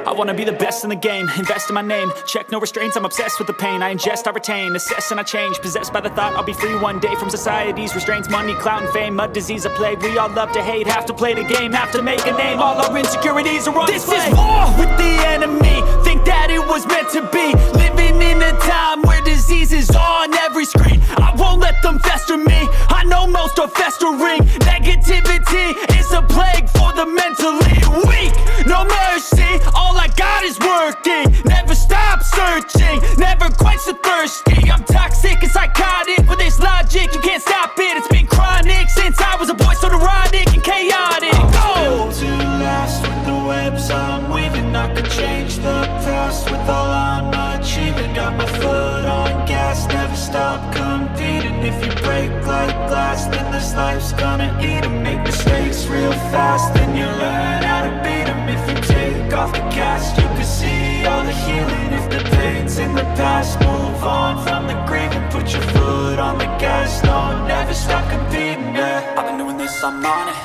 I wanna be the best in the game, invest in my name. Check no restraints, I'm obsessed with the pain. I ingest, I retain, assess and I change. Possessed by the thought I'll be free one day from society's restraints. Money, clout and fame, a disease, a plague. We all love to hate, have to play the game, have to make a name. All our insecurities are on display. This is war with the enemy, think that it was meant to be. Living in a time where disease is on every screen. I won't let them fester me, I know most are festering. Negativity is a plague for the mentally weak. No mercy, all I got is working. Never stop searching, never quench the thirsty. I'm toxic and psychotic with this logic, you can't stop it. It's been chronic since I was a boy, so neurotic and chaotic. I'm built to last with the webs I'm weaving. I could change the past with all I'm achieving. Got my foot on gas, never stop competing. If you break like glass, then this life's gonna eat 'em. Make mistakes real fast, then you learn how to beat 'em. If you take off the cast, you can see all the healing. If the pain's in the past, move on from the grave and put your foot on the gas. No, never stop competing, yeah. I've been doing this, I'm on it.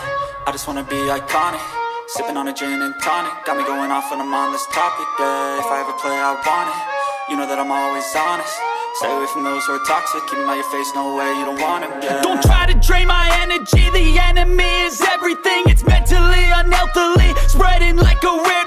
I just wanna be iconic. Sipping on a gin and tonic, got me going off when I'm on this topic, yeah. If I ever play, I want it. You know that I'm always honest. Stay away from those who are toxic. Keep them out your face, no way, you don't want it, yeah. Don't try to drain my energy. The enemy is everything. It's mentally, unhealthily, spreading like a rare